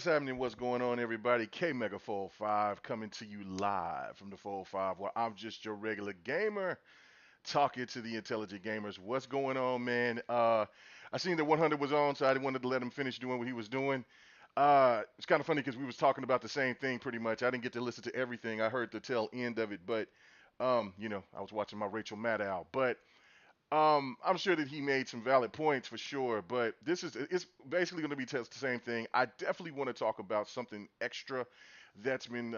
What's happening? What's going on, everybody? KMEGA 405 coming to you live from the 405, where I'm just your regular gamer talking to the intelligent gamers. What's going on, man? I seen that 100 was on, so I wanted to let him finish doing what he was doing. It's kind of funny because we was talking about the same thing pretty much. I didn't get to listen to everything. I heard the tail end of it, but I was watching my Rachel Maddow. But I'm sure that he made some valid points for sure, but it's basically going to be the same thing. I definitely want to talk about something extra that's been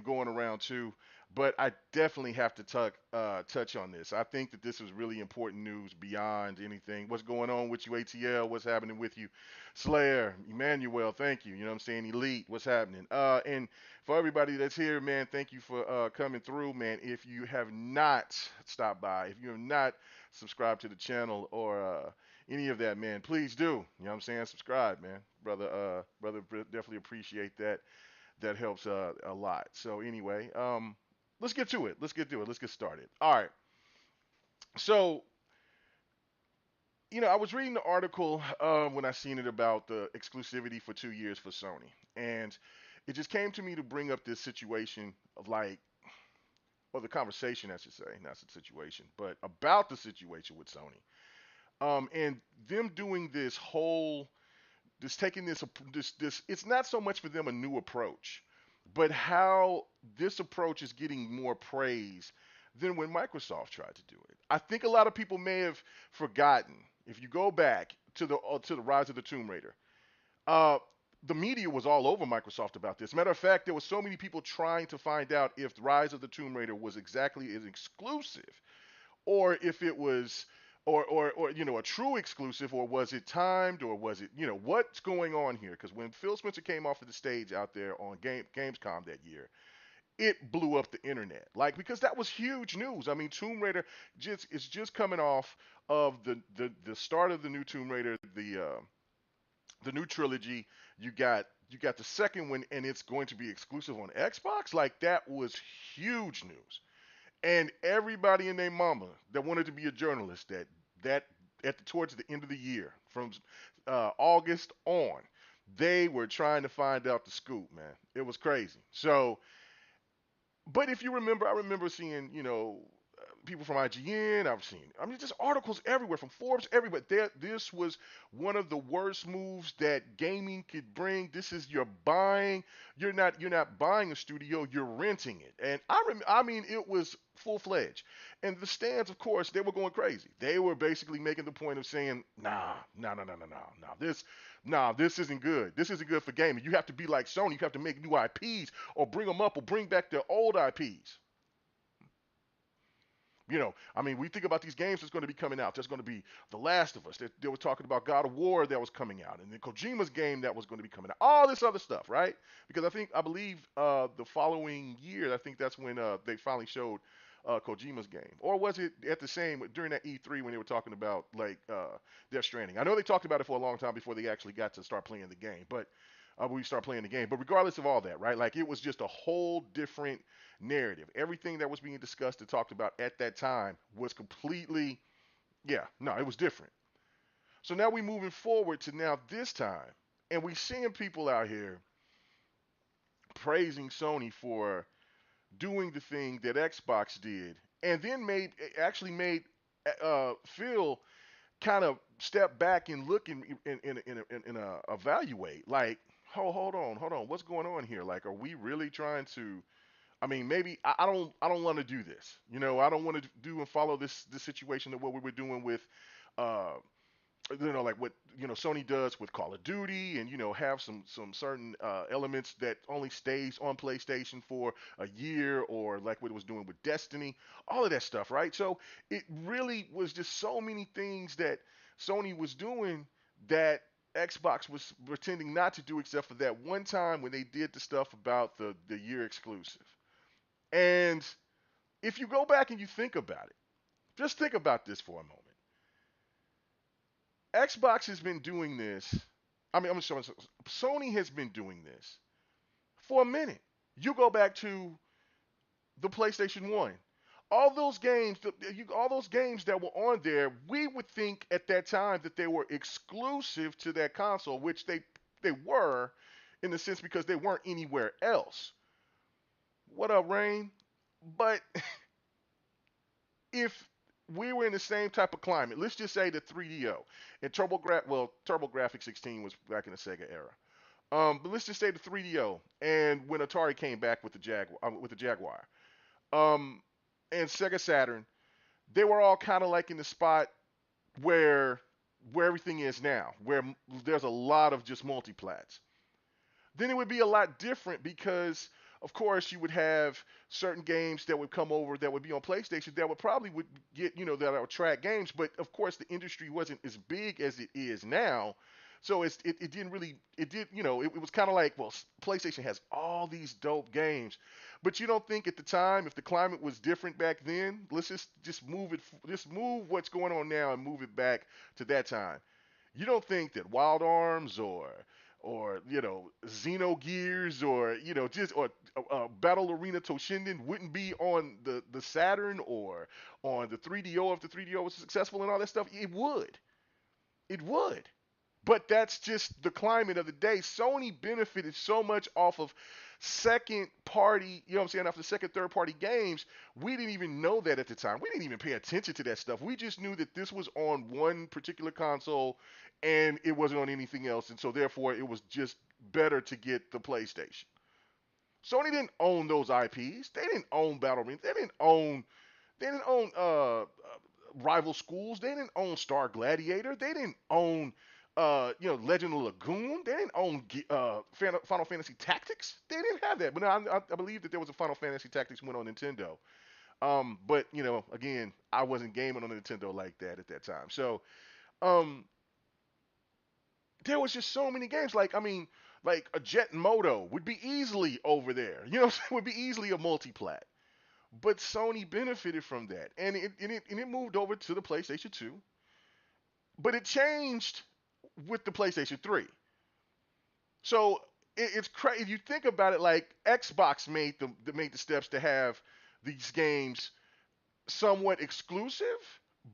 going around too, but I definitely have to touch on this. I think that this is really important news beyond anything. What's going on with you, ATL? What's happening with you, Slayer, Emmanuel? Thank you. You know what I'm saying? Elite. What's happening? And for everybody that's here, man, thank you for coming through, man. If you have not stopped by, if you have not subscribe to the channel or any of that, man, please do. You know what I'm saying? Subscribe, man. Brother, definitely appreciate that. That helps a lot. So anyway, let's get to it. Let's get to it. Let's get started. All right. So, I was reading the article when I seen it about the exclusivity for 2 years for Sony, and it just came to me to bring up this situation of like, or the conversation, I should say, not the situation, but about the situation with Sony. And them doing this whole, this taking this, it's not so much for them a new approach, but how this approach is getting more praise than when Microsoft tried to do it. I think a lot of people may have forgotten. If you go back to the Rise of the Tomb Raider, uh, the media was all over Microsoft about this. Matter of fact, there were so many people trying to find out if Rise of the Tomb Raider was exactly as exclusive or if it was or a true exclusive, or was it timed, or was it, what's going on here? Because when Phil Spencer came off of the stage out there on Gamescom that year, it blew up the internet, like, because that was huge news. I mean, Tomb Raider just coming off of the start of the new Tomb Raider, the new trilogy. You got the second one, and it's going to be exclusive on Xbox. Like, that was huge news. And everybody and their mama that wanted to be a journalist, that towards the end of the year, from August on, they were trying to find out the scoop, man. It was crazy. So, but if you remember, I remember seeing, people from IGN. I mean, just articles everywhere from Forbes, everywhere. This was one of the worst moves that gaming could bring. This is, you're not buying a studio, you're renting it. And I mean, it was full fledged. And the stands, of course, they were going crazy. They were basically making the point of saying, nah, nah, nah, nah, nah, nah, nah, this isn't good. This isn't good for gaming. You have to be like Sony. You have to make new IPs or bring them up or bring back their old IPs. I mean, we think about these games that's going to be coming out. There's going to be The Last of Us. They were talking about God of War that was coming out, and then Kojima's game that was going to be coming out. All this other stuff, right? Because I believe the following year, I think that's when they finally showed Kojima's game. Or was it at the same during that E3 when they were talking about like Death Stranding? I know they talked about it for a long time before they actually got to start playing the game, but we start playing the game. But regardless of all that, right? Like, it was just a whole different narrative. Everything that was being discussed and talked about at that time was completely, yeah, no, it was different. So now we moving forward to now this time, and we seeing people out here praising Sony for doing the thing that Xbox did, and then made Phil kind of step back and look and evaluate, like, hold on, what's going on here? Like, are we really trying to? I mean, maybe I don't want to do this. I don't want to do and follow this situation of what we were doing with, uh, like what Sony does with Call of Duty, and have some certain elements that only stays on PlayStation for a year, or like what it was doing with Destiny, all of that stuff, right? So it really was just so many things that Sony was doing that Xbox was pretending not to do, except for that one time when they did the stuff about the year exclusive. And if you go back and you think about it, just think about this for a moment. Xbox has been doing this. I mean, I'm sorry, Sony has been doing this for a minute. You go back to the PlayStation 1. All those games that were on there, we would think at that time that they were exclusive to that console, which they were, in the sense because they weren't anywhere else. What up, Rain? But if we were in the same type of climate, let's just say the 3DO and TurboGrafx 16 was back in the Sega era. But let's just say the 3DO and when Atari came back with the Jaguar, um, and Sega Saturn, they were all kind of like in the spot where where everything is now, where there's a lot of just multiplats. Then it would be a lot different because of course you would have certain games that would come over that would be on PlayStation that would probably would get, that are track games, but of course the industry wasn't as big as it is now. So it didn't really it did it was kind of like, well, PlayStation has all these dope games, but you don't think at the time, if the climate was different back then, let's just move it, just move what's going on now and move it back to that time. You don't think that Wild Arms or Xenogears or just or Battle Arena Toshinden wouldn't be on the Saturn or on the 3DO if the 3DO was successful and all that stuff? It would. It would. But that's just the climate of the day. Sony benefited so much off of second party, you know what I'm saying, off the second, third party games. We didn't even know that at the time. We didn't even pay attention to that stuff. We just knew that this was on one particular console and it wasn't on anything else. And so therefore it was just better to get the PlayStation. Sony didn't own those IPs. They didn't own Battle Arena. They didn't own Rival Schools. They didn't own Star Gladiator. They didn't own Legend of Lagoon. They didn't own Final Fantasy Tactics. They didn't have that. But I believe that there was a Final Fantasy Tactics went on Nintendo. But again, I wasn't gaming on Nintendo like that at that time. So um, there was just so many games. Like, I mean, like a Jet Moto would be easily over there. Would be easily a multiplat. But Sony benefited from that, and it moved over to the PlayStation 2. But it changed with the PlayStation 3. So it's crazy. You think about it, like Xbox made the steps to have these games somewhat exclusive,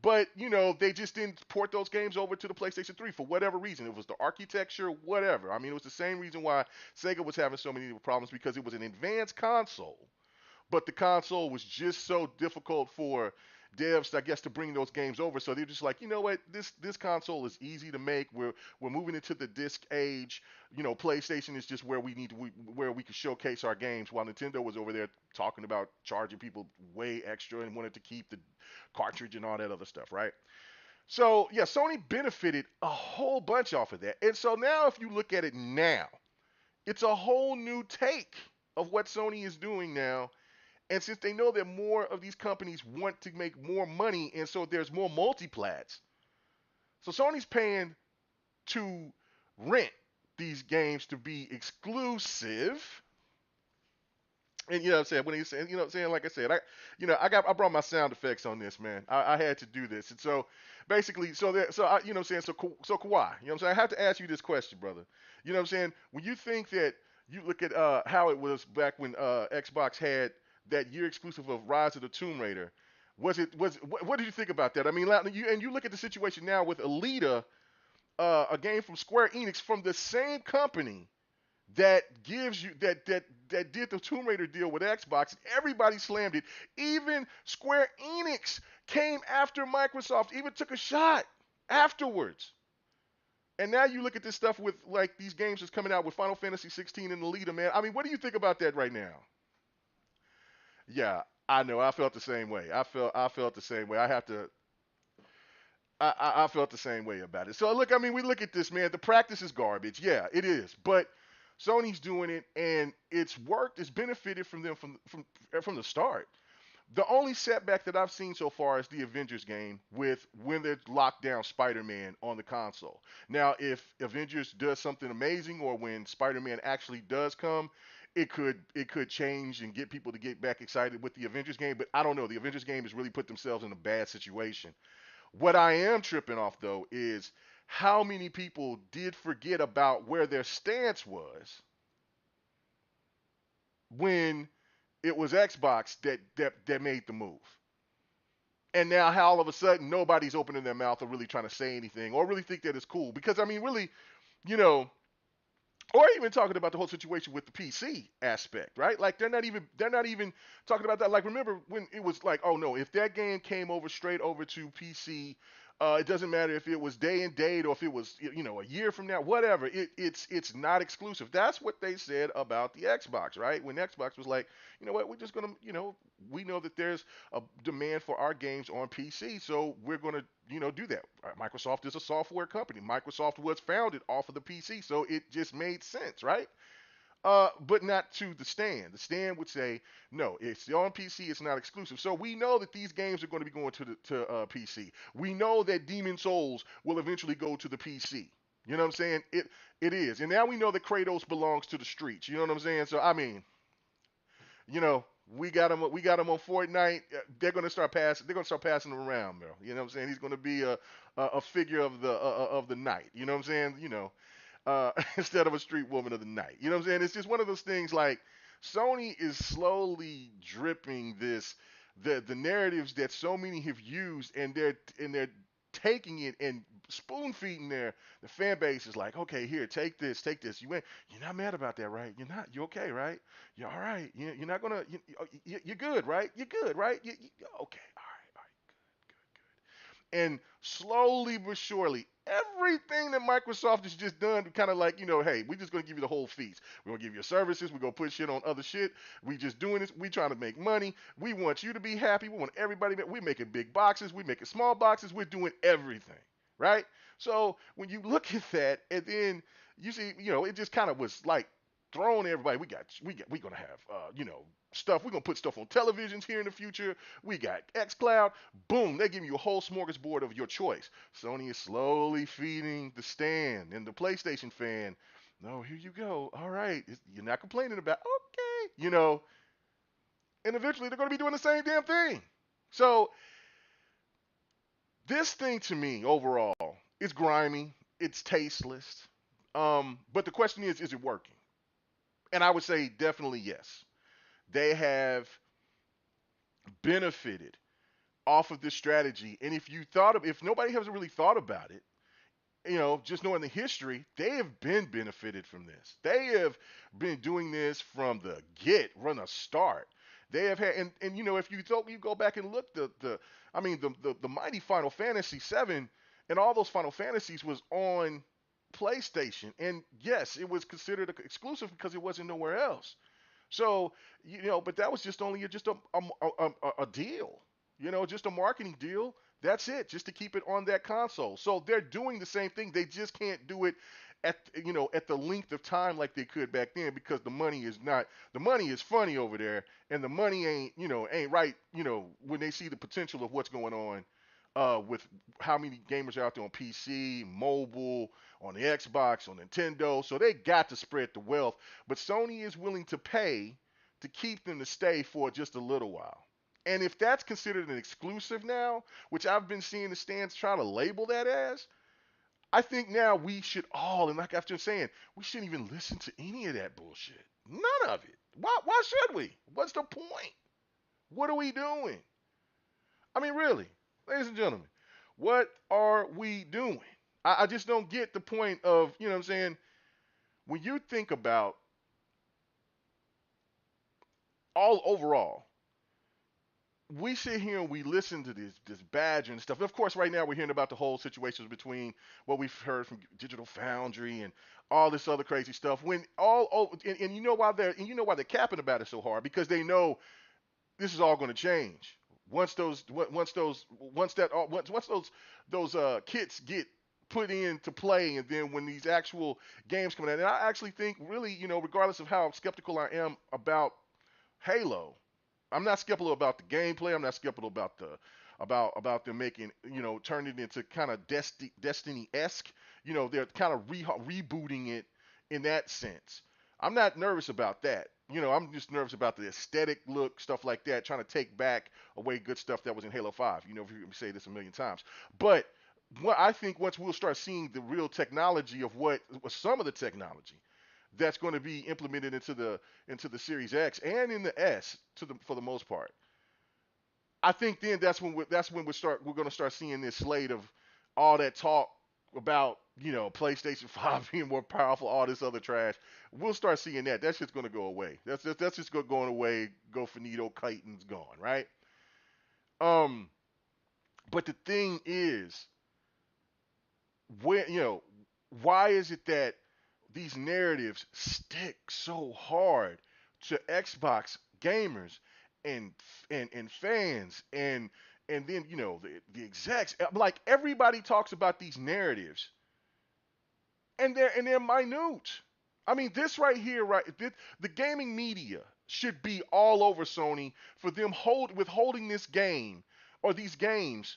but they just didn't port those games over to the PlayStation 3 for whatever reason. It was the architecture, whatever. I mean, it was the same reason why Sega was having so many problems, because it was an advanced console, but the console was just so difficult for devs, I guess, to bring those games over. So they're just like, you know what, this console is easy to make. We're moving into the disc age. PlayStation is just where where we could showcase our games, while Nintendo was over there talking about charging people way extra and wanted to keep the cartridge and all that other stuff, right? So yeah, Sony benefited a whole bunch off of that. And so now if you look at it now, it's a whole new take of what Sony is doing now. And since they know that more of these companies want to make more money, and so there's more multiplats, so Sony's paying to rent these games to be exclusive. And you know what I'm saying? When he's saying, like I said, I brought my sound effects on this, man. I had to do this. And so basically, so Kawhi, I have to ask you this question, brother. You know what I'm saying? When you think that you look at how it was back when Xbox had that year exclusive of Rise of the Tomb Raider, what did you think about that? I mean, you look at the situation now with Alita, a game from Square Enix, from the same company that gives you that did the Tomb Raider deal with Xbox. Everybody slammed it. Even Square Enix came after Microsoft, even took a shot afterwards. And now you look at this stuff with like these games that's coming out with Final Fantasy 16 and Alita, man. I mean, what do you think about that right now? Yeah, I know. I felt the same way. I felt the same way. I have to. I felt the same way about it. So look, I mean, we look at this, man. The practice is garbage. Yeah, it is. But Sony's doing it, and it's worked. It's benefited from them from the start. The only setback that I've seen so far is the Avengers game, with when they locked down Spider-Man on the console. Now, if Avengers does something amazing, or when Spider-Man actually does come, it could change and get people to get back excited with the Avengers game. But I don't know. The Avengers game has really put themselves in a bad situation. What I am tripping off, though, is how many people did forget about where their stance was when it was Xbox that made the move. And now how all of a sudden nobody's opening their mouth or really trying to say anything or really think that it's cool. Because I mean, really, you know, or even talking about the whole situation with the PC aspect, right? Like they're not even talking about that. Like remember when it was like, oh no, if that game came over straight over to PC, it doesn't matter if it was day and date or if it was a year from now, whatever. It's not exclusive. That's what they said about the Xbox, right? When Xbox was like, you know what, we're just gonna, we know that there's a demand for our games on PC, so we're gonna do that. Microsoft is a software company. Microsoft was founded off of the PC, so it just made sense, right? But not to the stand. The stand would say, no, it's on PC. It's not exclusive. So we know that these games are going to be going to PC. We know that Demon Souls will eventually go to the PC. You know what I'm saying? It is, and now we know that Kratos belongs to the streets. You know what I'm saying? So I mean, you know, we got him on Fortnite. They're gonna start passing. They're gonna start passing him around, bro. You know what I'm saying? He's gonna be a figure of the night. You know what I'm saying? Instead of a street woman of the night. You know what I'm saying? It's just one of those things like Sony is slowly dripping the narratives that so many have used, and they're taking it and spoon feeding the fan base is like, okay, here, take this. You're not mad about that, right? You're not. You okay, right? You're all right. You're not gonna. You're good, right? You're good, right? Okay, all right, all right, good, good, good. And slowly but surely, everything that Microsoft has just done to kind of like, hey, we're just gonna give you the whole feast. We're gonna give you services. We're gonna put shit on other shit. We just doing this. We trying to make money. We want you to be happy. We want everybody. We're making big boxes. We're making small boxes. We're doing everything, right? So when you look at that, and then you see, it just kind of was like thrown at everybody. We're gonna have, stuff. We're gonna put stuff on televisions here in the future. We got XCloud. Boom, they give you a whole smorgasbord of your choice. Sony is slowly feeding the stand and the PlayStation fan. No, here you go. All right, you're not complaining about. Okay, and eventually they're gonna be doing the same damn thing. So this thing to me overall is grimy. It's tasteless. But the question is it working? And I would say definitely yes. They have benefited off of this strategy. And if nobody has really thought about it, just knowing the history, they have been benefited from this. They have been doing this from the start. They have had, and if you go back and look, the mighty Final Fantasy VII and all those Final Fantasies was on PlayStation, and yes, it was considered exclusive because it wasn't nowhere else. So, but that was just only a deal, just a marketing deal. That's it, just to keep it on that console. So they're doing the same thing. They just can't do it at the length of time like they could back then because the money is not. The money is funny over there, and the money ain't right. When they see the potential of what's going on. With how many gamers are out there on PC, mobile, on the Xbox, on Nintendo, so they got to spread the wealth. But Sony is willing to pay to keep them to stay for just a little while. And if that's considered an exclusive now, which I've been seeing the stands try to label that as, I think now we should all, and like I've been saying, we shouldn't even listen to any of that bullshit. None of it. Why should we? What's the point? What are we doing? I mean, really, ladies and gentlemen, what are we doing? I just don't get the point of, what I'm saying? When you think about all overall, we sit here and we listen to this badger and stuff. Of course, right now we're hearing about the whole situations between what we've heard from Digital Foundry and all this other crazy stuff. When all over, and you know why they're capping about it so hard because they know this is all going to change once those kits get put into play, and then when these actual games come out. And I actually think, really, regardless of how skeptical I am about Halo, I'm not skeptical about the gameplay. I'm not skeptical about about them making turning it into kind of Destiny esque. They're kind of rebooting it in that sense. I'm not nervous about that. I'm just nervous about the aesthetic look, stuff like that, trying to take back away good stuff that was in Halo 5. If you say this a million times. But what I think once we'll start seeing the real technology of what some of the technology that's going to be implemented into the Series X and in the S for the most part. I think then that's when we're going to start seeing this slate of all that talk. about PlayStation 5 being more powerful, all this other trash. We'll start seeing that. That's just gonna go away. That's just going away. Go finito, Clayton's gone, right? Um, but the thing is, where why is it that these narratives stick so hard to Xbox gamers and and fans and then the execs? Like everybody talks about these narratives and they're minute. I mean, this right here, right? The gaming media should be all over Sony for them withholding this game or these games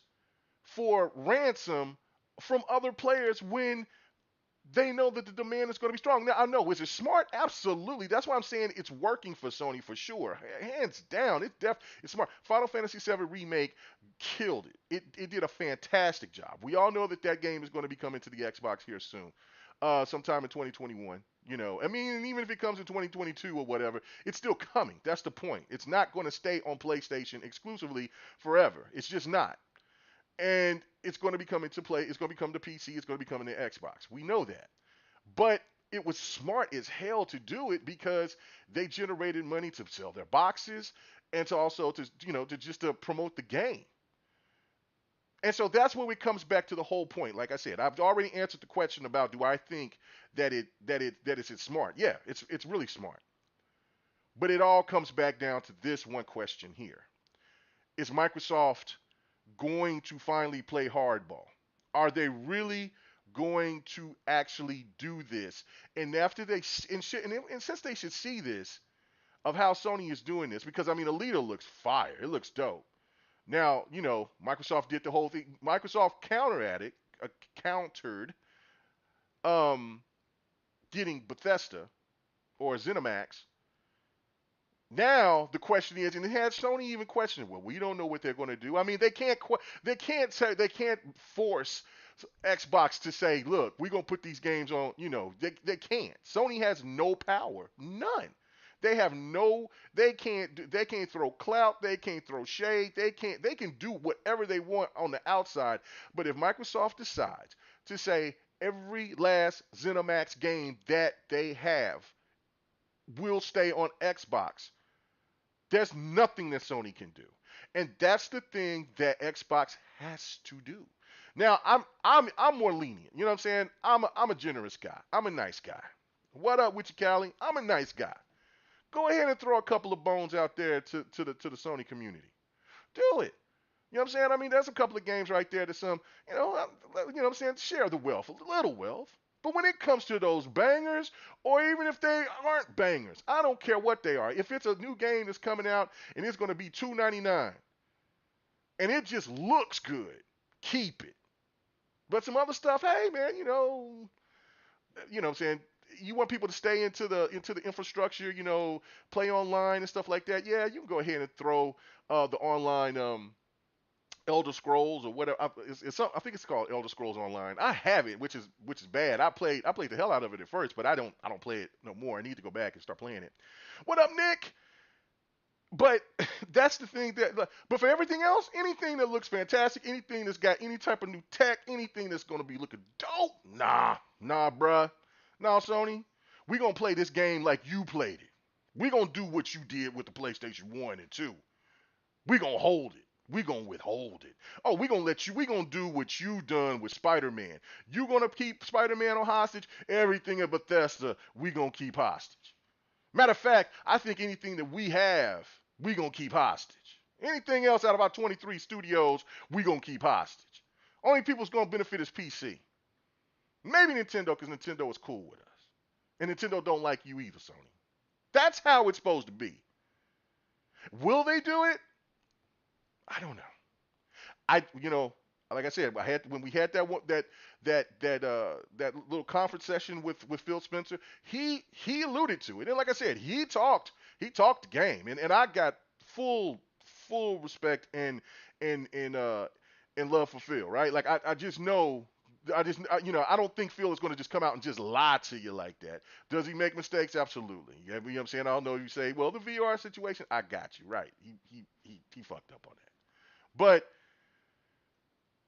for ransom from other players when they know that the demand is going to be strong. Now, I know, is it smart? Absolutely. That's why I'm saying it's working for Sony for sure. Hands down, it's smart. Final Fantasy VII Remake killed it. It did a fantastic job. We all know that that game is going to be coming to the Xbox here soon, sometime in 2021. I mean, and even if it comes in 2022 or whatever, it's still coming. That's the point. It's not going to stay on PlayStation exclusively forever. It's just not. And it's going to be coming to play. It's going to become the PC. It's going to be coming to Xbox. We know that. But it was smart as hell to do it because they generated money to sell their boxes and to also to just to promote the game. And so that's where it comes back to the whole point. Like I said, I've already answered the question about do I think that it's smart? Yeah, it's really smart. But it all comes back down to this one question here. Is Microsoft going to finally play hardball? Are they really going to actually do this? And after they and since they should see this of how Sony is doing this, because I mean, Alita looks fire. It looks dope. Now, Microsoft did the whole thing. Microsoft countered um, getting Bethesda or ZeniMax. Now the question is, and it had Sony even questioning, well, we don't know what they're going to do. I mean, they can't force Xbox to say, look, we're going to put these games on. They can't. Sony has no power, none. They have no. They can't throw clout. They can't throw shade. They can do whatever they want on the outside. But if Microsoft decides to say every last ZeniMax game that they have will stay on Xbox, there's nothing that Sony can do. And that's the thing that Xbox has to do. Now, I'm more lenient. You know what I'm saying? I'm a generous guy. I'm a nice guy. What up with you, Callie? I'm a nice guy. Go ahead and throw a couple of bones out there to the Sony community. Do it. You know what I'm saying? I mean, there's a couple of games right there that you know what I'm saying, share the wealth, a little wealth. But when it comes to those bangers, or even if they aren't bangers, I don't care what they are. If it's a new game that's coming out and it's going to be $2.99 and it just looks good, keep it. But some other stuff, hey man, what I'm saying, you want people to stay into the infrastructure, play online and stuff like that. Yeah, you can go ahead and throw the online Elder Scrolls or whatever. I think it's called Elder Scrolls Online. I have it, which is bad. I played the hell out of it at first, but I don't play it no more. I need to go back and start playing it. What up, Nick? But that's the thing but for everything else, anything that looks fantastic, anything that's got any type of new tech, anything that's gonna be looking dope, nah, bruh, nah, Sony, we gonna play this game like you played it. We gonna do what you did with the PlayStation 1 and 2. We gonna hold it. We gonna withhold it. Oh, we gonna do what you done with Spider-Man. You gonna keep Spider-Man on hostage. Everything at Bethesda, we gonna keep hostage. Matter of fact, I think anything that we have, we gonna keep hostage. Anything else out of our 23 studios, we gonna keep hostage. Only people's gonna benefit is PC. Maybe Nintendo, because Nintendo is cool with us. And Nintendo don't like you either, Sony. That's how it's supposed to be. Will they do it? I don't know. Like I said, when we had that little conference session with Phil Spencer, he alluded to it, and like I said, he talked the game, and I got full respect and love for Phil, right? Like I just know. I don't think Phil is going to just come out and just lie to you like that. Does he make mistakes? Absolutely. You know what I'm saying? I don't know. You say, well, the VR situation, I got you right. He fucked up on that. But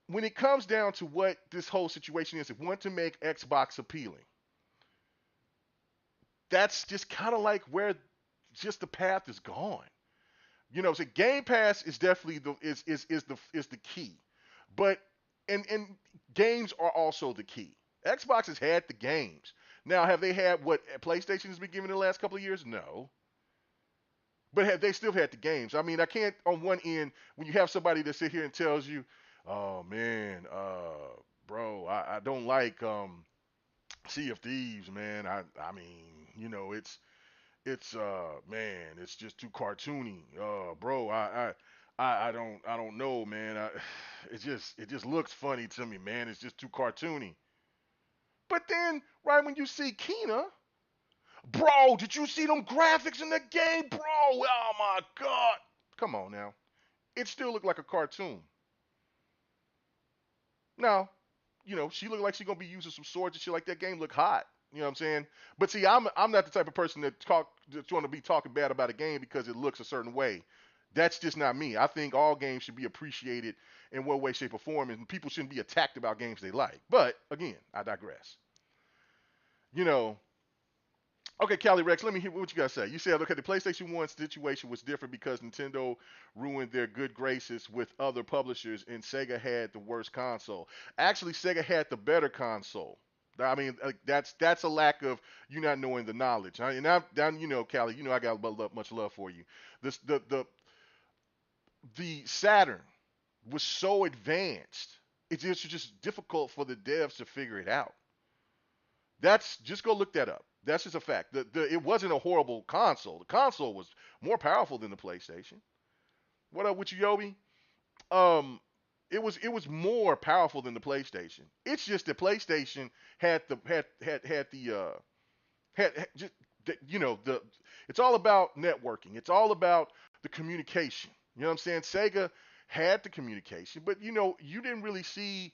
when it comes down to what this whole situation is, if we want to make Xbox appealing, that's just kind of like where just the path is gone. So Game Pass is definitely the key, but and games are also the key. Xbox has had the games. Now, have they had what PlayStation has been giving the last couple of years? No, but have they still had the games? I mean, I can't on one end when you have somebody that sit here and tells you, "Oh man, bro, I don't like Sea of Thieves, man. I mean, it's man, it's just too cartoony. Bro, I don't know, man. It just looks funny to me, man. It's just too cartoony. But then right when you see Kena, bro, did you see them graphics in the game, bro? Oh my god. Come on now. It still looked like a cartoon. Now, she looked like she's gonna be using some swords and shit like that. Game look hot. You know what I'm saying? But see, I'm not the type of person that's going to be talking bad about a game because it looks a certain way. That's just not me. I think all games should be appreciated in one way, shape, or form, and people shouldn't be attacked about games they like. But again, I digress. You know, Okay, Callie Rex, let me hear what you got to say. You said, okay, the PlayStation 1 situation was different because Nintendo ruined their good graces with other publishers and Sega had the worst console. Actually, Sega had the better console. I mean, that's a lack of you not knowing the knowledge. And I'm down, Callie, I got much love for you. This the Saturn was so advanced. It's just difficult for the devs to figure it out. That's just go look that up. That's just a fact. It wasn't a horrible console. The console was more powerful than the PlayStation. What up with you, Yobi? Um, it was more powerful than the PlayStation. It's just the PlayStation had just the it's all about networking. It's all about the communication. You know what I'm saying? Sega had the communication, but you didn't really see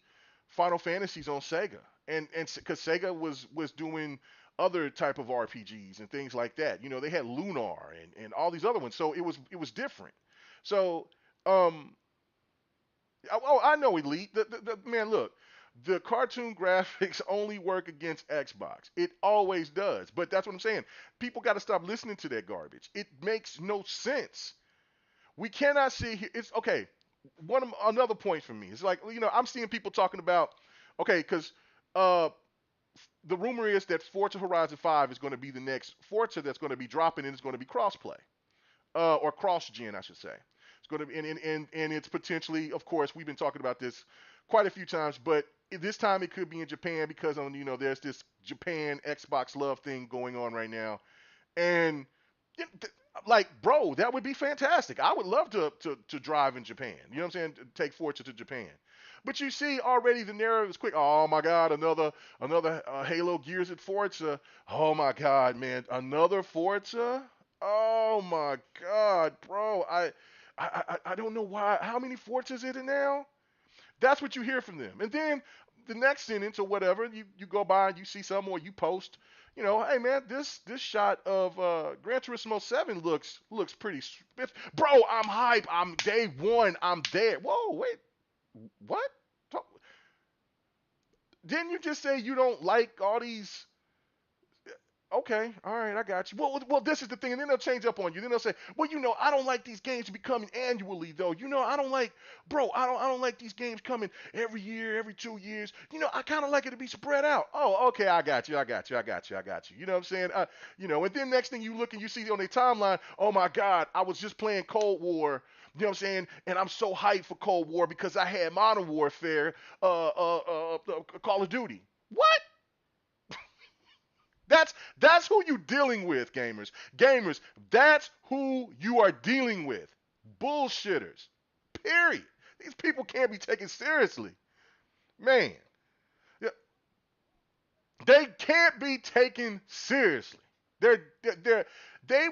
Final Fantasies on Sega, and because Sega was doing other type of RPGs and things like that. They had Lunar and all these other ones, so it was different. So um, I know Elite. Man, look, the cartoon graphics only work against Xbox. It always does. But that's what I'm saying. People got to stop listening to that garbage. It makes no sense. We cannot see here. It's okay. Another point for me. It's like I'm seeing people talking about okay, because uh, the rumor is that Forza Horizon 5 is going to be the next Forza that's going to be dropping and it's going to be crossplay or cross gen, I should say. It's going to be, and it's potentially, of course, we've been talking about this quite a few times, but this time it could be in Japan because there's this Japan Xbox love thing going on right now, and like, bro, that would be fantastic. I would love to drive in Japan. You know what I'm saying? Take Forza to Japan. But you see already the narrative is quick. Oh my God, another Halo Gears at Forza. Oh my God, man, another Forza. Oh my God, bro. I don't know why. How many Forzas is it now? That's what you hear from them. And then the next sentence or whatever, you go by and you see some or you post, hey man, this shot of Gran Turismo 7 looks pretty spiff. Bro, I'm hype. I'm day one. I'm there. Whoa, wait, what? Didn't you just say you don't like all these? Okay, all right, I got you. Well, this is the thing, and then they'll change up on you. Then they'll say, well, I don't like these games becoming annually, though. I don't like, bro, I don't like these games coming every year, every 2 years. I kind of like it to be spread out. Oh, okay, I got you, I got you, I got you, I got you. You know what I'm saying? And then next thing you look and you see on their timeline, oh my God, I was just playing Cold War. You know what I'm saying? And I'm so hyped for Cold War because I had Modern Warfare, Call of Duty. What? That's who you dealing with, gamers. Gamers, that's who you are dealing with. Bullshitters. Period. These people can't be taken seriously. Man, yeah, they can't be taken seriously. They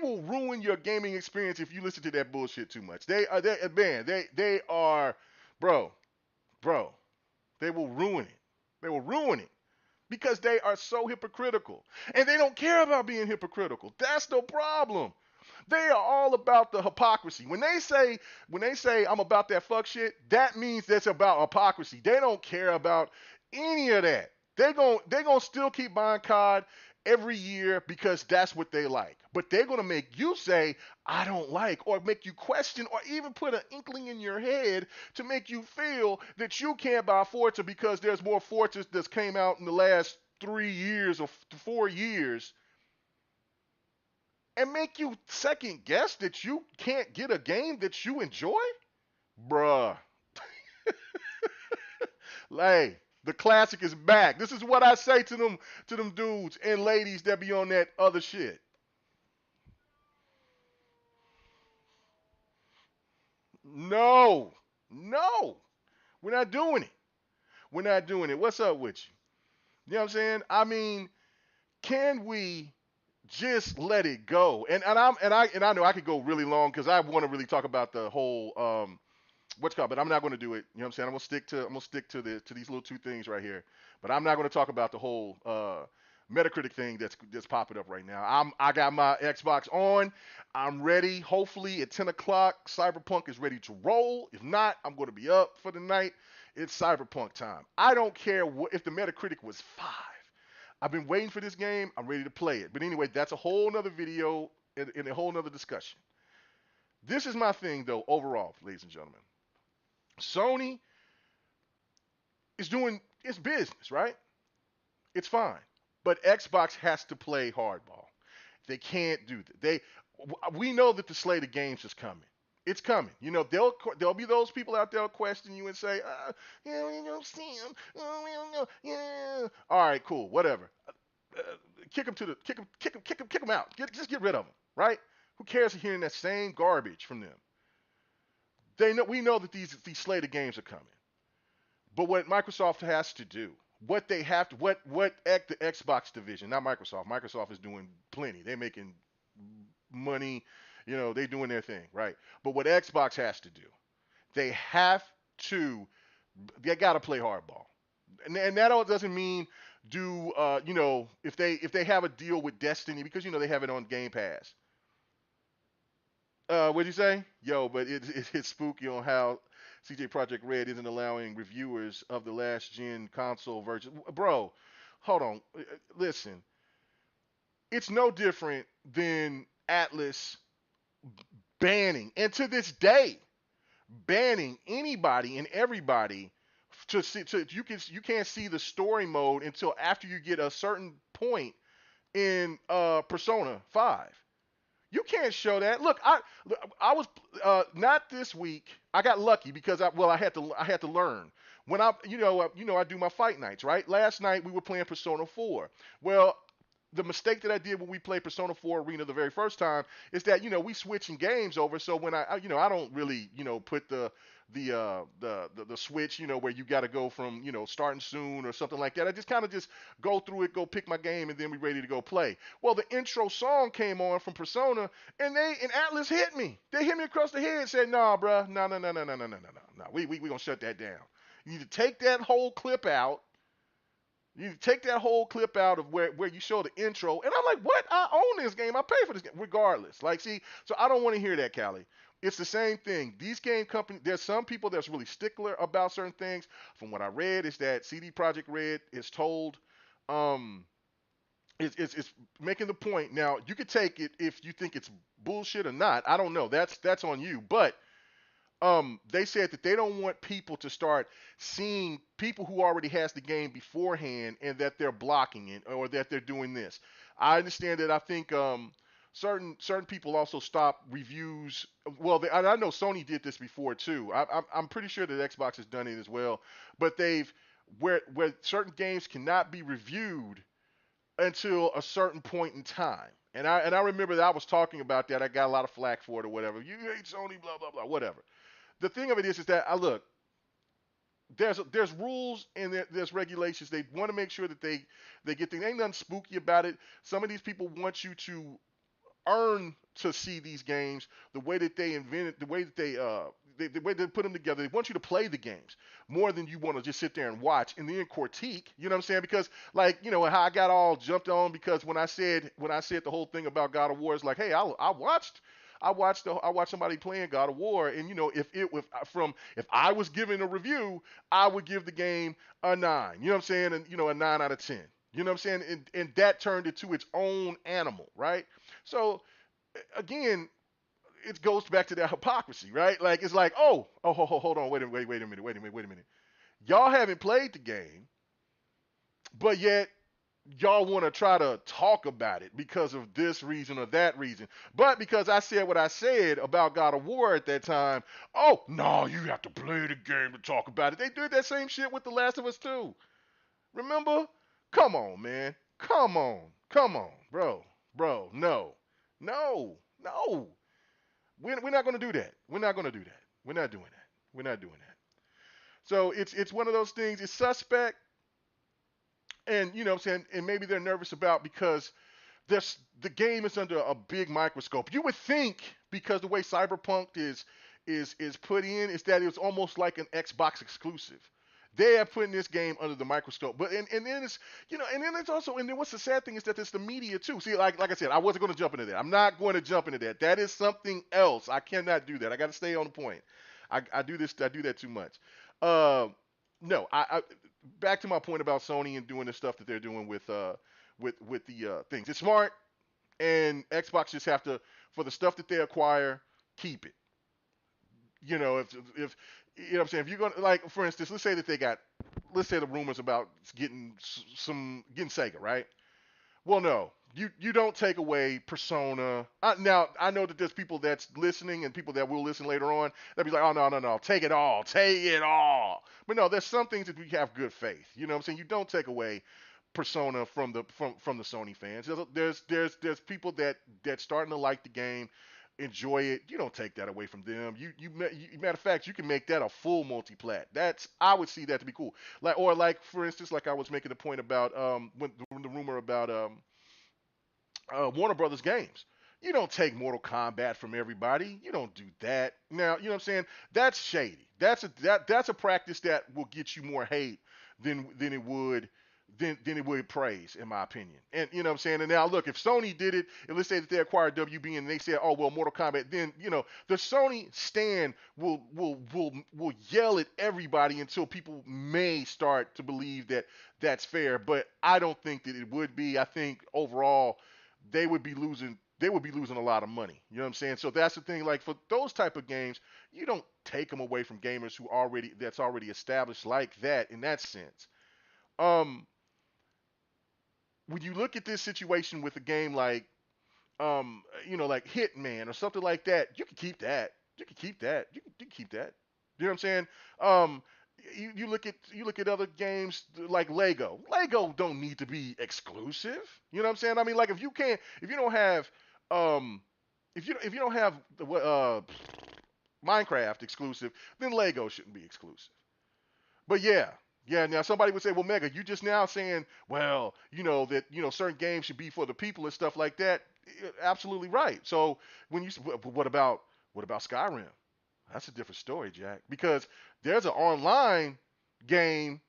will ruin your gaming experience if you listen to that bullshit too much. They are bro, bro. They will ruin it. They will ruin it because they are so hypocritical. And they don't care about being hypocritical. That's the problem. They are all about the hypocrisy. When they say I'm about that fuck shit, that means that's about hypocrisy. They don't care about any of that. They gonna still keep buying COD every year because that's what they like. But they're gonna make you say I don't like, or make you question, or even put an inkling in your head to make you feel that you can't buy Forza because there's more Forzas that's came out in the last 3 years or 4 years, and make you second guess that you can't get a game that you enjoy, bruh. Hey, the classic is back. This is what I say to them dudes and ladies that be on that other shit. No, no, we're not doing it. We're not doing it. What's up with you? You know what I'm saying? I mean, can we just let it go? And I know I could go really long because I want to really talk about the whole what's called, but I'm not going to do it. You know what I'm saying? I'm gonna stick to these little two things right here. But I'm not going to talk about the whole Metacritic thing that's popping up right now. I got my Xbox on. I'm ready. Hopefully at 10 o'clock, Cyberpunk is ready to roll. If not, I'm going to be up for the night. It's Cyberpunk time. I don't care if the Metacritic was 5. I've been waiting for this game. I'm ready to play it. But anyway, that's a whole nother video and a whole nother discussion. This is my thing, though, overall, ladies and gentlemen. Sony is doing its business, right? It's fine. But Xbox has to play hardball. They can't do that. We know that the slate of games is coming. It's coming. You know, there'll be those people out there question you and say, yeah, we don't see them. Oh, we don't know. Yeah. All right, cool, whatever. Uh, kick them out. Just get rid of them, right? Who cares hearing that same garbage from them? We know that these slate of games are coming. But what Microsoft has to do, what they have to, the Xbox division, not Microsoft. Microsoft is doing plenty. They're making money. You know, they're doing their thing, right? But what Xbox has to do, they have to, they got to play hardball, and that all doesn't mean do, you know, if they have a deal with Destiny because you know they have it on Game Pass. What'd you say? Yo, but it's spooky on how CJ Project Red isn't allowing reviewers of the last gen console version. Bro, hold on. Listen, it's no different than Atlas banning, and to this day, banning anybody and everybody to see. You can't see the story mode until after you get a certain point in Persona 5. You can't show that. Look, I was not this week. I got lucky because I had to learn. When I do my fight nights, right? Last night we were playing Persona 4. Well, the mistake that I did when we played Persona 4 Arena the very first time is that we switching games over. So when I don't really put the switch where you got to go from starting soon or something like that. I just kind of just go through it, go pick my game, and then we ready to go play. Well, the intro song came on from Persona, and Atlas hit me. They hit me across the head and said, "Nah, bruh, no, no, no, no, no, no, no, no, no. We gonna shut that down. You need to take that whole clip out." You take that whole clip out of where you show the intro, and I'm like, what? I own this game. I pay for this game, regardless. Like, see, so I don't want to hear that, Callie. It's the same thing. These game companies, there's some people that's really stickler about certain things. From what I read, is that CD Projekt Red is told, um, it's making the point. Now, you could take it if you think it's bullshit or not. I don't know. That's on you. But they said that they don't want people to start seeing people who already has the game beforehand and that they're blocking it or that they're doing this. I understand that. I think certain people also stop reviews. Well, I know Sony did this before too. I'm pretty sure that Xbox has done it as well. But they've where certain games cannot be reviewed until a certain point in time. And I remember that I was talking about that. I got a lot of flack for it or whatever. You hate Sony, blah blah blah, whatever. The thing of it is that I look. There's rules and there's regulations. They want to make sure that they get things. Ain't nothing spooky about it. Some of these people want you to earn to see these games the way that they invented, the way that the way they put them together, they want you to play the games more than you want to just sit there and watch and then critique. You know what I'm saying? Because like how I got all jumped on because when I said the whole thing about God of War, it's like, hey, I watched somebody playing God of War, and if I was giving a review, I would give the game a 9. You know what I'm saying? And a 9 out of 10. You know what I'm saying? And that turned it to its own animal, right? So again, it goes back to that hypocrisy, right? Like it's like, hold on, wait a minute. Y'all haven't played the game, but yet y'all want to try to talk about it because of this reason or that reason. But because I said what I said about God of War at that time, oh no, you have to play the game to talk about it. They did that same shit with The Last of Us 2. Remember? Come on, man. Come on, bro. No. We're not going to do that. We're not going to do that. We're not doing that. We're not doing that. So it's one of those things. It's suspect, and what I'm saying, and maybe they're nervous about because the game is under a big microscope. You would think because the way Cyberpunk is put in is that it's almost like an Xbox exclusive. They are putting this game under the microscope, but and then it's and then it's also and then what's the sad thing is that it's the media too. See, like I said, I wasn't going to jump into that. I'm not going to jump into that. That is something else. I cannot do that. I got to stay on the point. I do this. I do that too much. Uh, no, I back to my point about Sony and doing the stuff that they're doing with the things. It's smart, and Xbox just have to for the stuff that they acquire, keep it. If what I'm saying, if you're gonna like, for instance, let's say the rumors about getting Sega, right? Well, no, you don't take away Persona. Now I know that there's people that's listening and people that will listen later on. They'll be like, oh no, take it all. But no, there's some things that we have good faith. You know what I'm saying? You don't take away Persona from the Sony fans. There's people that starting to like the game, enjoy it. You don't take that away from them. Matter of fact, you can make that a full multi-plat. I would see that to be cool. Like for instance, like I was making a point about when the rumor about Warner Brothers games. You don't take Mortal Kombat from everybody. You don't do that. Now, you know what I'm saying? That's shady. That's a practice that will get you more hate than it would praise, in my opinion. And you know what I'm saying? And now look, if Sony did it, and let's say that they acquired WB and they said, oh well, Mortal Kombat, then the Sony stand will yell at everybody until people may start to believe that that's fair. But I don't think that it would be. I think overall they would be losing a lot of money. You know what I'm saying? So that's the thing. Like for those type of games, you don't take them away from gamers that's already established like that in that sense. Um, when you look at this situation with a game like Hitman or something like that, you can keep that. You can keep that. You can keep that. You know what I'm saying? Um, you look at other games like Lego. Lego don't need to be exclusive. You know what I'm saying? I mean, like if you don't have um, if you don't have the Minecraft exclusive, then Lego shouldn't be exclusive. But yeah, yeah. Now somebody would say, "Well, Mega, you just now saying, well, that certain games should be for the people and stuff like that." Absolutely right. So what about Skyrim? That's a different story, Jack, because there's an online game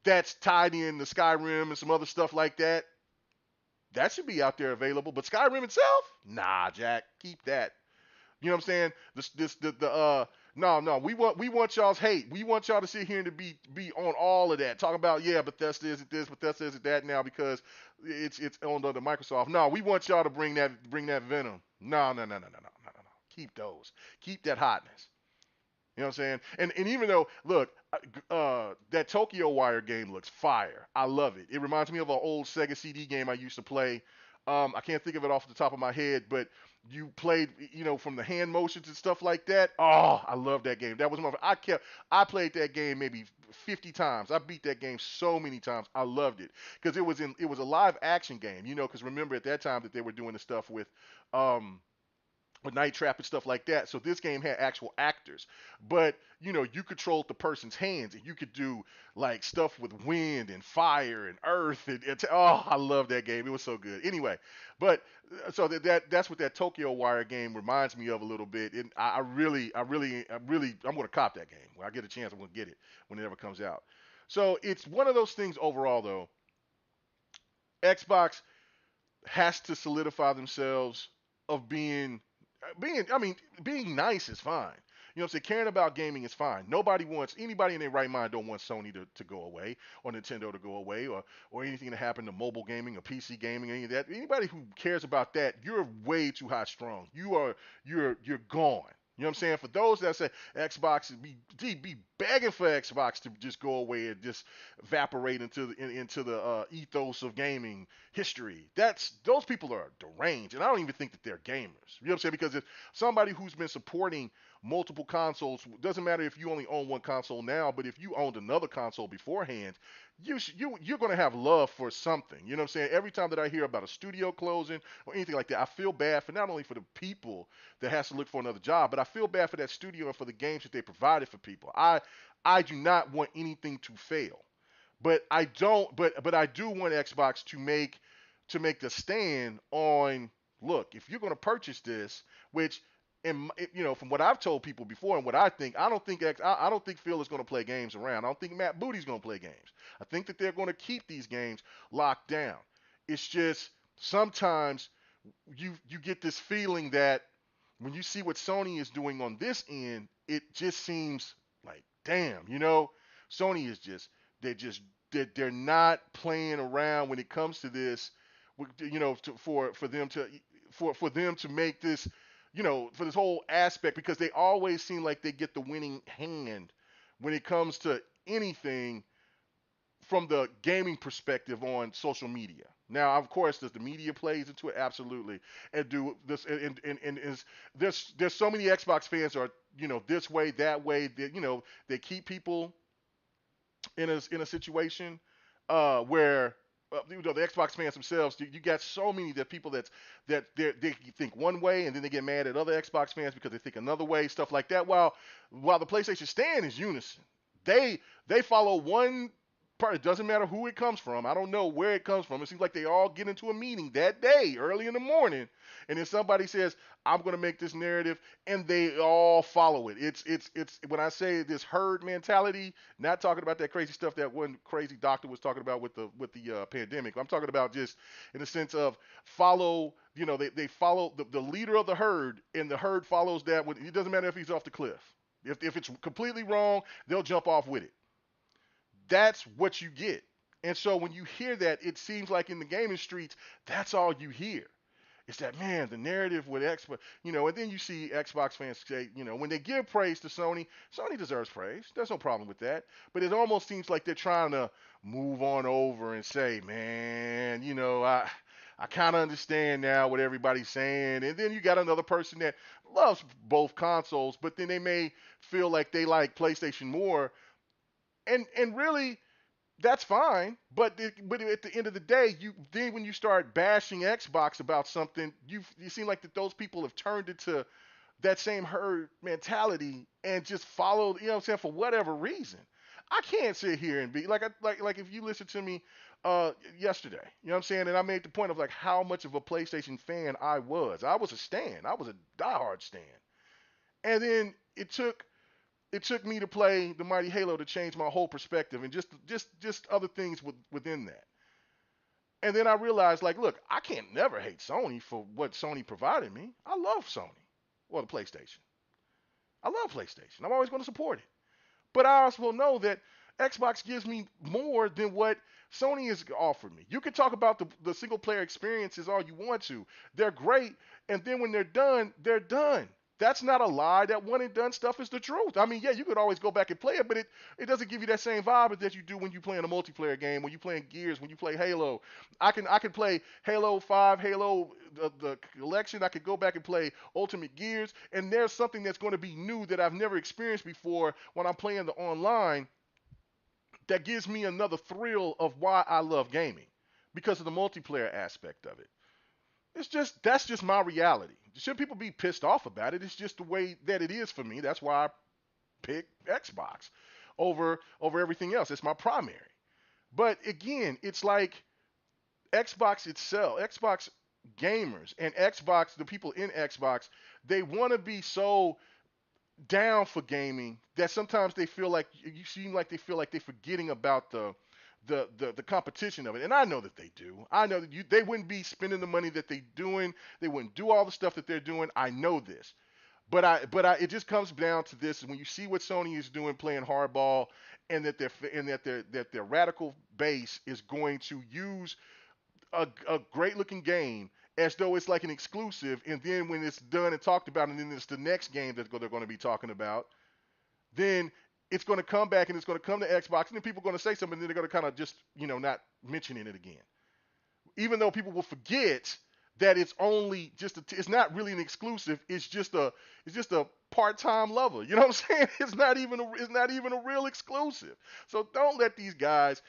that's tied in to Skyrim and some other stuff like that. That should be out there available. But Skyrim itself, nah, Jack, keep that. You know what I'm saying? No. We want y'all's hate. We want y'all to sit here and to be on all of that. Talk about Bethesda isn't this, Bethesda isn't that now because it's owned under Microsoft. No, we want y'all to bring that venom. No. Keep those. Keep that hotness. You know what I'm saying? And even though, look, that Tokyo Wire game looks fire. I love it. It reminds me of an old Sega CD game I used to play. I can't think of it off the top of my head, but you played, from the hand motions and stuff like that. Oh, I love that game. That was I played that game maybe 50 times. I beat that game so many times. I loved it because it was a live action game, because remember at that time that they were doing the stuff with, um, or Night Trap and stuff like that. So this game had actual actors, but you controlled the person's hands, and you could do like stuff with wind and fire and earth, and oh, I love that game. It was so good. Anyway, but so that's what that Tokyo Wire game reminds me of a little bit. And I'm gonna cop that game when I get a chance. I'm gonna get it when it ever comes out. So it's one of those things overall, though. Xbox has to solidify themselves of being nice is fine. You know what I'm saying? Caring about gaming is fine. Anybody in their right mind don't want Sony to go away or Nintendo to go away or anything to happen to mobile gaming or PC gaming, any of that. Anybody who cares about that, you're way too high strung. You're gone. You know what I'm saying? For those that say Xbox be begging for Xbox to just go away and just evaporate into the ethos of gaming history. Those people are deranged, and I don't even think that they're gamers. You know what I'm saying? Because if somebody who's been supporting multiple consoles, doesn't matter if you only own one console now, but if you owned another console beforehand, you're going to have love for something. You know what I'm saying? Every time that I hear about a studio closing or anything like that, I feel bad for not only for the people that has to look for another job, but I feel bad for that studio and for the games that they provided for people. I do not want anything to fail. But I don't. But I do want Xbox to make the stand on. Look, if you're going to purchase this, which from what I've told people before and what I don't think I don't think Phil is going to play games around. I don't think Matt Booty's going to play games. I think that they're going to keep these games locked down. It's just sometimes you get this feeling that when you see what Sony is doing on this end, it just seems like, damn, Sony is they're just they're not playing around when it comes to this, for them to make this, for this whole aspect, because they always seem like they get the winning hand when it comes to anything from the gaming perspective on social media. Now, of course, does the media plays into it? Absolutely. And do this and is there's so many Xbox fans are this way, that way. They keep people in a situation where the Xbox fans themselves, you got so many that people they think one way and then they get mad at other Xbox fans because they think another way, stuff like that. While the PlayStation stand is unison, they follow one part. It doesn't matter who it comes from. I don't know where it comes from. It seems like they all get into a meeting that day early in the morning, and then somebody says, "I'm going to make this narrative," and they all follow it. It's when I say this herd mentality, not talking about that crazy stuff that one crazy doctor was talking about with the pandemic. I'm talking about just in the sense of follow. They follow the leader of the herd, and the herd follows that. It doesn't matter if he's off the cliff. If it's completely wrong, they'll jump off with it. That's what you get. And so when you hear that, it seems like in the gaming streets, that's all you hear. It's that, man, the narrative with Xbox, and then you see Xbox fans say, when they give praise to Sony, Sony deserves praise. There's no problem with that. But it almost seems like they're trying to move on over and say, man, I kind of understand now what everybody's saying. And then you got another person that loves both consoles, but then they may feel like they like PlayStation more, and really that's fine. But at the end of the day, when you start bashing Xbox about something, you seem like that those people have turned into that same herd mentality and just followed, what I'm saying, for whatever reason. I can't sit here and be like if you listen to me yesterday, you know what I'm saying, and I made the point of like how much of a PlayStation fan I was. I was a stan. I was a diehard stan. And then it took me to play the mighty Halo to change my whole perspective and just other things within that. And then I realized, like, look, I can't never hate Sony for what Sony provided me. I love Sony or the PlayStation. I love PlayStation. I'm always going to support it. But I also know that Xbox gives me more than what Sony has offered me. You can talk about the single player experiences all you want to. They're great. And then when they're done, they're done. That's not a lie. That one and done stuff is the truth. I mean, yeah, you could always go back and play it, but it doesn't give you that same vibe that you do when you play in a multiplayer game, when you playing Gears, when you play Halo. I can play Halo 5, Halo the collection. I could go back and play Ultimate Gears, and there's something that's going to be new that I've never experienced before when I'm playing the online that gives me another thrill of why I love gaming because of the multiplayer aspect of it. It's just that's just my reality. Should people be pissed off about it? It's just the way that it is for me. That's why I pick Xbox over everything else. It's my primary. But again, it's like Xbox itself, Xbox gamers and Xbox, the people in Xbox, they want to be so down for gaming that sometimes they feel like you seem like they feel like they're forgetting about the competition of it. And I know that they do. I know that they wouldn't be spending the money that they're doing. They wouldn't do all the stuff that they're doing. I know this. But it just comes down to this: when you see what Sony is doing, playing hardball, and that their radical base is going to use a great looking game as though it's like an exclusive, and then when it's done and talked about, and then it's the next game that they're going to be talking about, then it's going to come back and it's going to come to Xbox, and then people are going to say something, and then they're going to kind of just not mentioning it again, even though people will forget that it's only just it's not really an exclusive. It's just a part-time lover. You know what I'm saying? It's not even a real exclusive. So don't let these guys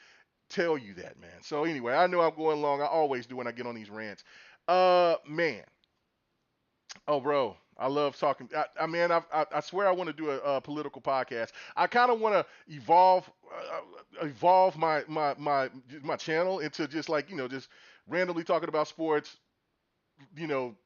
tell you that, man. So anyway, I know I'm going long. I always do when I get on these rants. Man. Oh, bro. I love talking. Man, I swear I want to do a political podcast. I kind of want to evolve my channel into just like just randomly talking about sports,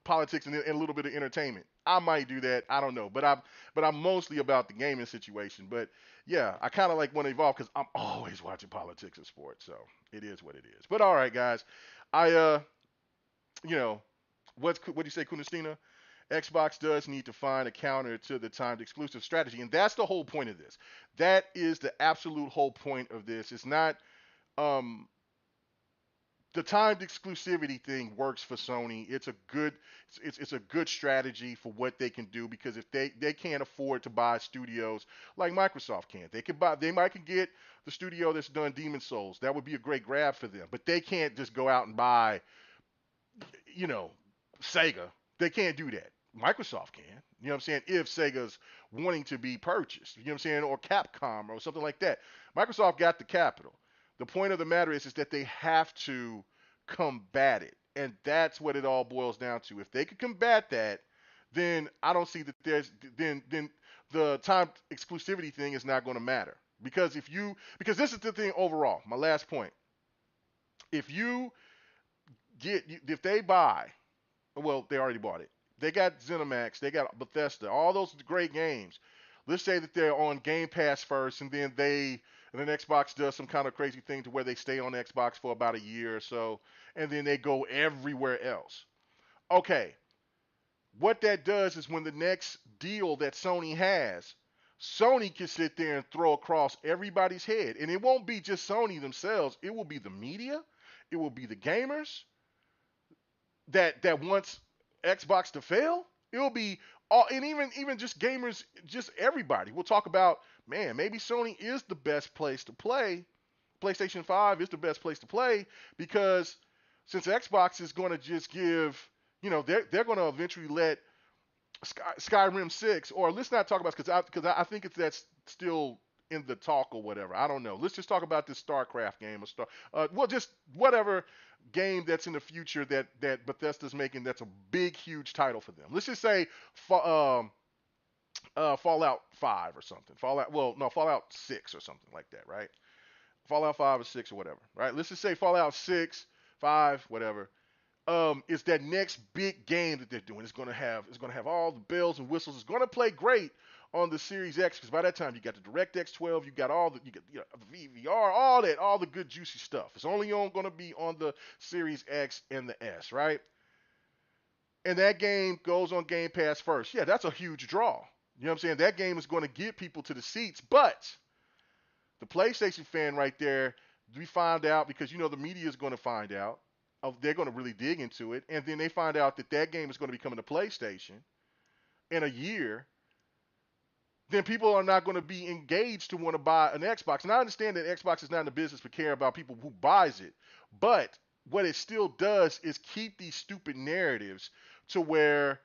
politics, and a little bit of entertainment. I might do that. I don't know, but I'm mostly about the gaming situation. But yeah, I kind of like want to evolve because I'm always watching politics and sports. So it is what it is. But all right, guys, I you know, what do you say, Kunistina? Xbox does need to find a counter to the timed exclusive strategy, and that's the whole point of this. That is the absolute whole point of this. It's not um the timed exclusivity thing works for Sony. It's a good strategy for what they can do because if they can't afford to buy studios like Microsoft can. They might can get the studio that's done Demon Souls. That would be a great grab for them. But they can't just go out and buy, you know, Sega. They can't do that. Microsoft can. You know what I'm saying? If Sega's wanting to be purchased, you know what I'm saying, or Capcom or something like that. Microsoft got the capital. The point of the matter is that they have to combat it. And that's what it all boils down to. If they could combat that, then I don't see that then the time exclusivity thing is not going to matter. Because this is the thing overall, my last point. If you if they buy, well, they already bought it. They got ZeniMax, they got Bethesda, all those great games. Let's say that they're on Game Pass first, and then Xbox does some kind of crazy thing to where they stay on Xbox for about a year or so, and then they go everywhere else. Okay, what that does is when the next deal that Sony has, Sony can sit there and throw across everybody's head, and it won't be just Sony themselves. It will be the media, it will be the gamers, that wants Xbox to fail. It'll be all, and even just gamers, just everybody. We'll talk about, man, maybe Sony is the best place to play. PlayStation 5 is the best place to play because since Xbox is going to just give, they're going to eventually let Skyrim 6, or let's not talk about, because I think that's still in the talk or whatever. I don't know. Let's just talk about this StarCraft game or just whatever game that's in the future that Bethesda's making. That's a big, huge title for them. Let's just say Fallout 5 or something. Fallout 6 or something like that, right? Fallout 5 or 6 or whatever, right? Let's just say Fallout 6, 5, whatever. Is that next big game that they're doing. It's gonna have all the bells and whistles. It's gonna play great on the Series X because by that time you got the DirectX 12, you got the VVR, all the good juicy stuff. It's only gonna be on the Series X and the S, right? And that game goes on Game Pass first. Yeah, that's a huge draw. You know what I'm saying? That game is going to get people to the seats, but the PlayStation fan right there, we find out because the media is going to find out. They're going to really dig into it, and then they find out that game is going to be coming to PlayStation in a year. Then people are not going to be engaged to want to buy an Xbox. And I understand that Xbox is not in the business for care about people who buys it, but what it still does is keep these stupid narratives to where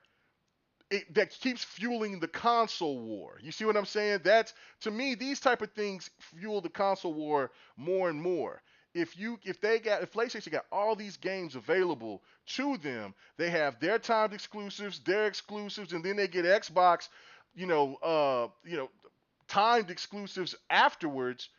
that keeps fueling the console war. You see what I'm saying? That's, to me, these type of things fuel the console war more and more. if PlayStation got all these games available to them, they have their timed exclusives, their exclusives, and then they get Xbox, timed exclusives afterwards.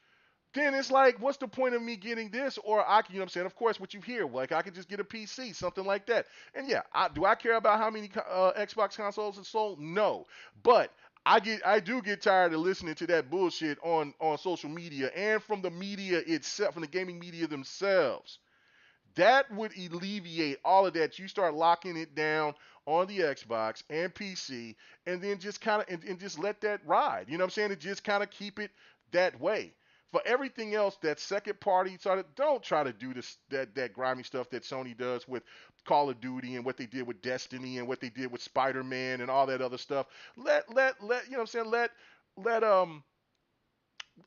Then it's like, what's the point of me getting this? Or I can, you know what I'm saying? Of course, what you hear, like I could just get a PC, something like that. And yeah, do I care about how many Xbox consoles are sold? No, but I do get tired of listening to that bullshit on social media and from the media itself, from the gaming media themselves. That would alleviate all of that. You start locking it down on the Xbox and PC, and then just kind of and just let that ride. You know what I'm saying? And just kind of keep it that way. For everything else, that second party sort of don't try to do this that grimy stuff that Sony does with Call of Duty and what they did with Destiny and what they did with Spider-Man and all that other stuff. Let you know what I'm saying? Let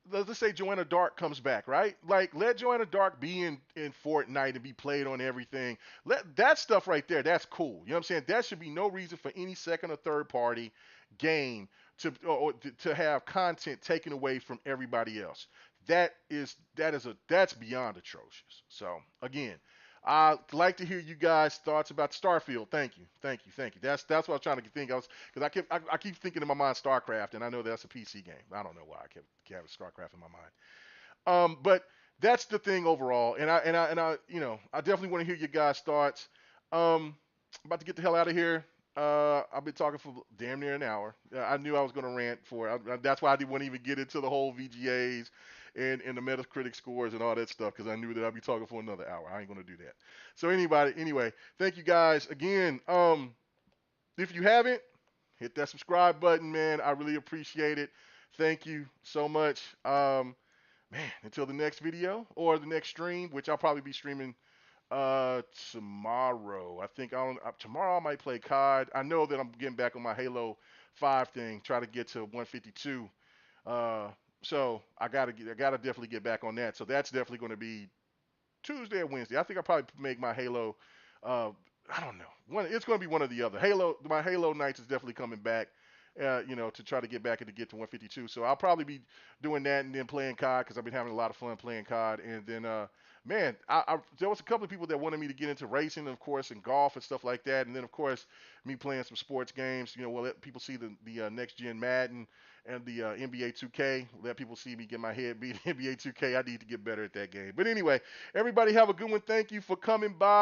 let's just say Joanna Dark comes back, right? Like let Joanna Dark be in Fortnite and be played on everything. Let that stuff right there, that's cool. You know what I'm saying? That should be no reason for any second or third party game to have content taken away from everybody else. That's beyond atrocious. So again, I'd like to hear you guys' thoughts about Starfield. Thank you. That's what I was trying to think. Because I keep thinking in my mind StarCraft, and I know that's a PC game. I don't know why I kept having StarCraft in my mind. But that's the thing overall, and I I definitely want to hear your guys' thoughts. I'm about to get the hell out of here. I've been talking for damn near an hour. I knew I was going to rant for it. That's why I didn't want to even get into the whole VGAs and the Metacritic scores and all that stuff because I knew that I'd be talking for another hour. I ain't going to do that. So anyway, thank you guys again. If you haven't, hit that subscribe button, man. I really appreciate it. Thank you so much. Man, until the next video or the next stream, which I'll probably be streaming tomorrow. I think tomorrow I might play COD. I know that I'm getting back on my Halo 5 thing, try to get to 152. Uh, so I gotta definitely get back on that. So that's definitely going to be Tuesday or Wednesday. I think I'll probably make my Halo. Uh, I don't know. It's going to be one or the other. My Halo nights is definitely coming back. To try to get back and to get to 152. So I'll probably be doing that and then playing COD because I've been having a lot of fun playing COD. And then, man, there was a couple of people that wanted me to get into racing, of course, and golf and stuff like that. And then, of course, me playing some sports games. We'll let people see the next gen Madden and the NBA 2K. Let people see me get my head beat NBA 2K. I need to get better at that game. But anyway, everybody have a good one. Thank you for coming by.